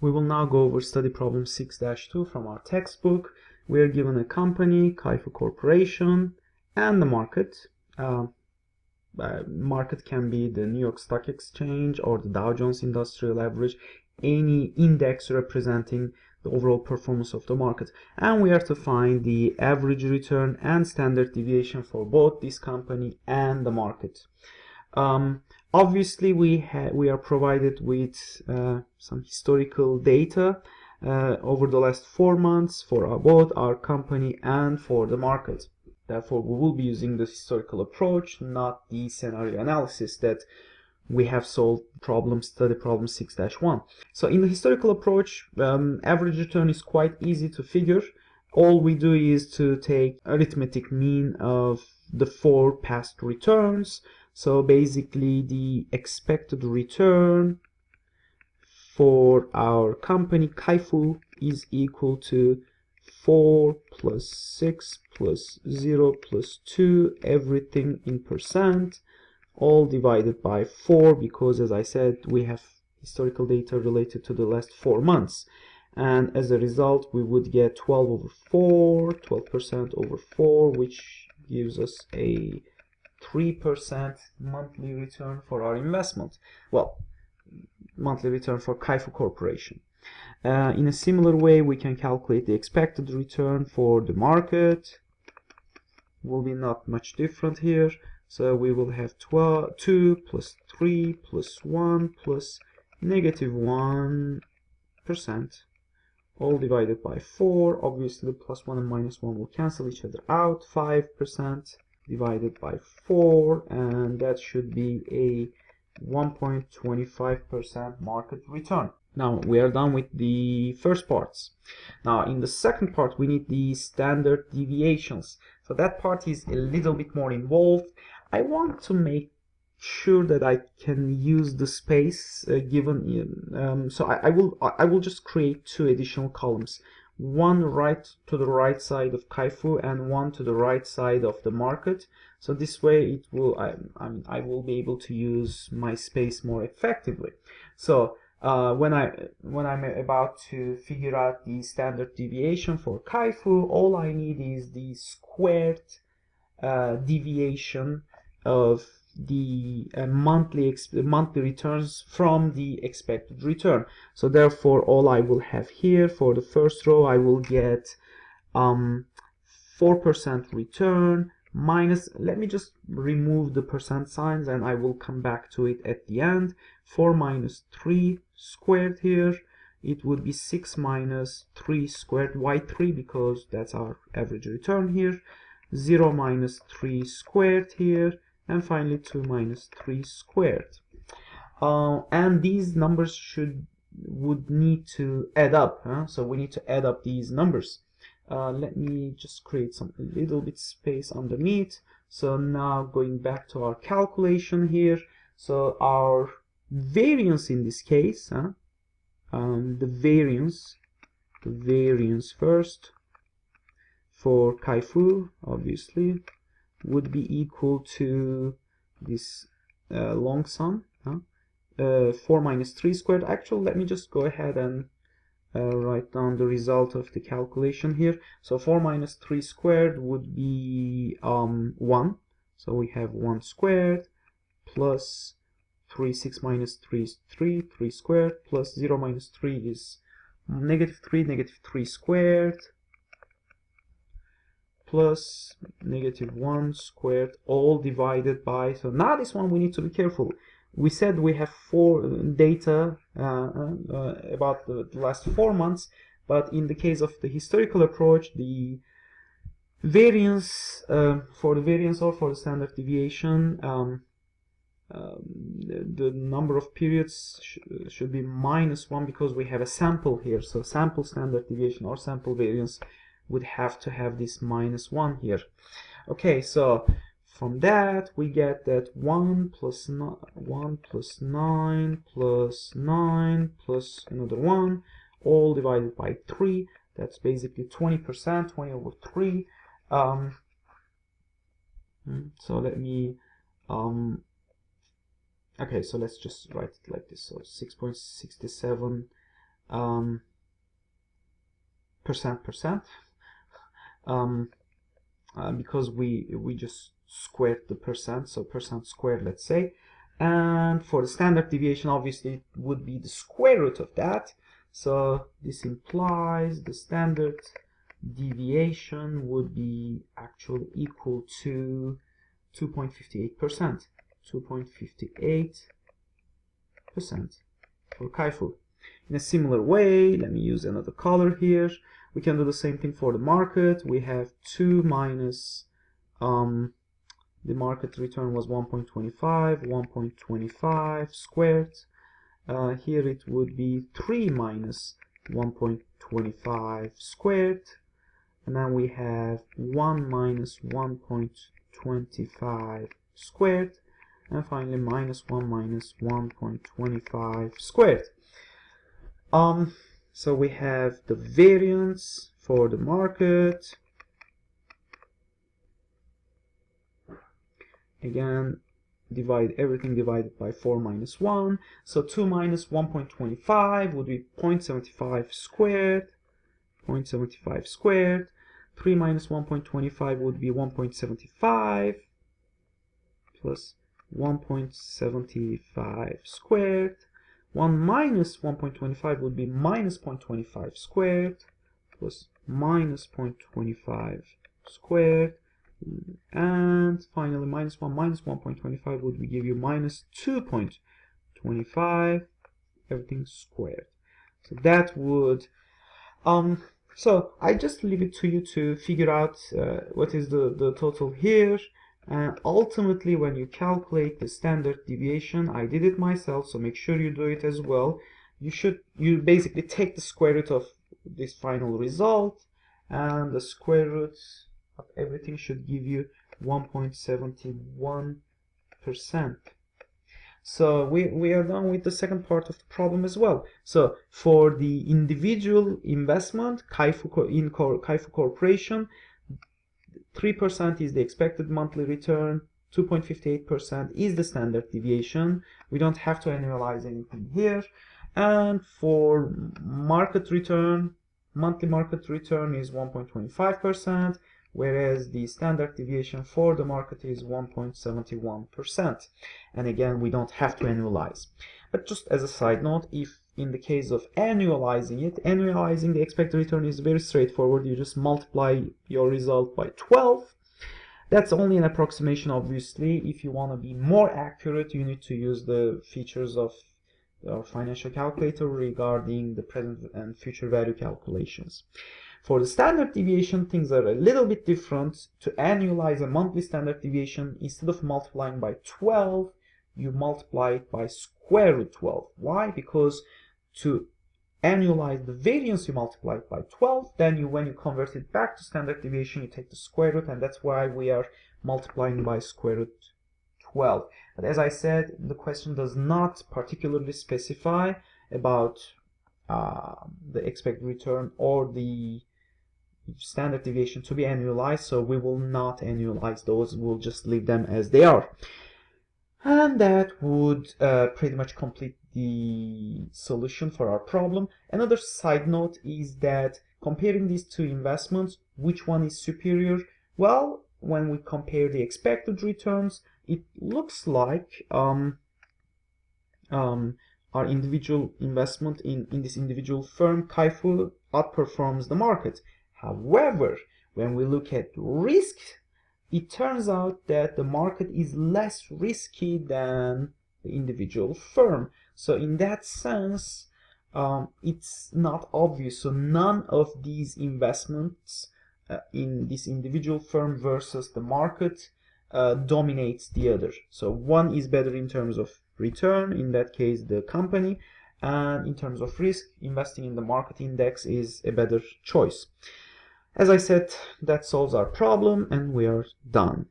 We will now go over study problem 6-2 from our textbook. We are given a company, Keown Corporation, and the market. Market can be the New York Stock Exchange or the Dow Jones Industrial Average, any index representing the overall performance of the market. And we are to find the average return and standard deviation for both this company and the market. Obviously, we are provided with some historical data over the last 4 months for both our company and for the market. Therefore, we will be using the historical approach, not the scenario analysis that we have solved study problem 6-1. So in the historical approach, average return is quite easy to figure. All we do is to take arithmetic mean of the 4 past returns. So basically the expected return for our company Keown is equal to 4 plus 6 plus 0 plus 2, everything in percent, all divided by 4, because as I said, we have historical data related to the last 4 months. And as a result, we would get 12 over 4, 12% over 4, which gives us a 3% monthly return for our investment. Well, monthly return for Keown Corporation. In a similar way, we can calculate the expected return for the market. Will be not much different here. So we will have 2 plus 3 plus 1 plus negative 1%, all divided by 4. Obviously, plus 1 and minus 1 will cancel each other out. 5% divided by 4, and that should be a 1.25% market return. Now we are done with the first parts. Now in the second part, we need the standard deviations. So that part is a little bit more involved. I want to make sure that I can use the space given in, so I will just create 2 additional columns, one right to the right side of Keown and one to the right side of the market. So this way it will I will be able to use my space more effectively. So when I'm about to figure out the standard deviation for Keown, all I need is the squared deviation of the monthly returns from the expected return. So therefore, all I will have here for the first row, I will get 4% return minus, let me just remove the percent signs and I will come back to it at the end. 4 minus 3 squared here, it would be 6 minus 3 squared. Why 3? Because that's our average return here. 0 minus 3 squared here, and finally 2 minus 3 squared. And these numbers would need to add up, so we need to add up these numbers. Let me just create a little bit space underneath. So now going back to our calculation here, so our variance in this case, the variance first for Keown obviously would be equal to this long sum, 4 minus 3 squared. Actually, let me just go ahead and write down the result of the calculation here. So 4 minus 3 squared would be 1. So we have 1 squared plus 3, 6 minus 3 is 3, 3 squared plus 0 minus 3 is negative 3 squared plus negative 1 squared, all divided by, so now this one we need to be careful. We said we have 4 data about the last 4 months, but in the case of the historical approach, the variance for the variance or for the standard deviation, the number of periods should be -1 because we have a sample here. So sample standard deviation or sample variance would have to have this -1 here. Okay, so from that we get that 1 plus 9 plus 9 plus another 1, all divided by 3. That's basically 20%, 20 over 3. So let me okay, so let's just write it like this. So 6.67 percent, because we just squared the percent, so percent squared, let's say. And for the standard deviation, obviously it would be the square root of that. So this implies the standard deviation would be actually equal to 2.58%. 2.58% for Kaifu. In a similar way, let me use another color here. We can do the same thing for the market. We have 2 minus the market return was 1.25 squared. Here it would be 3 minus 1.25 squared. And then we have 1 minus 1.25 squared. And finally minus 1 minus 1.25 squared. So we have the variance for the market. Again, divide everything divided by 4 minus 1. So 2 minus 1.25 would be 0.75 squared. 0.75 squared. 3 minus 1.25 would be 1.75 plus 1.75 squared. 1 minus 1.25 would be minus 0.25 squared plus minus 0.25 squared. And finally minus 1 minus 1.25 would give you minus 2.25, everything squared. So that would so I just leave it to you to figure out what is the total here. And ultimately, when you calculate the standard deviation, I did it myself, so make sure you do it as well. You basically take the square root of this final result, and the square root of everything should give you 1.71%. So we are done with the second part of the problem as well. So for the individual investment, Kaifu Corporation, 3% is the expected monthly return, 2.58% is the standard deviation. We don't have to annualize anything here. And for market return, monthly market return is 1.25%, whereas the standard deviation for the market is 1.71%. And again, we don't have to annualize. But just as a side note, if in the case of annualizing the expected return is very straightforward. You just multiply your result by 12. That's only an approximation, obviously. If you want to be more accurate, you need to use the features of our financial calculator regarding the present and future value calculations. For the standard deviation, things are a little bit different. To annualize a monthly standard deviation, instead of multiplying by 12, you multiply it by square root 12. Why? Because to annualize the variance, you multiply it by 12. Then when you convert it back to standard deviation, you take the square root, and that's why we are multiplying by square root 12. But as I said, the question does not particularly specify about the expected return or the standard deviation to be annualized, so we will not annualize those. We'll just leave them as they are. And that would pretty much complete the solution for our problem. Another side note is that comparing these two investments, which one is superior? Well, when we compare the expected returns, it looks like our individual investment in this individual firm, Kaifu, outperforms the market. However, when we look at risk, it turns out that the market is less risky than the individual firm. So in that sense, it's not obvious. So none of these investments in this individual firm versus the market dominates the other. So one is better in terms of return, in that case the company, and in terms of risk, investing in the market index is a better choice. As I said, that solves our problem and we are done.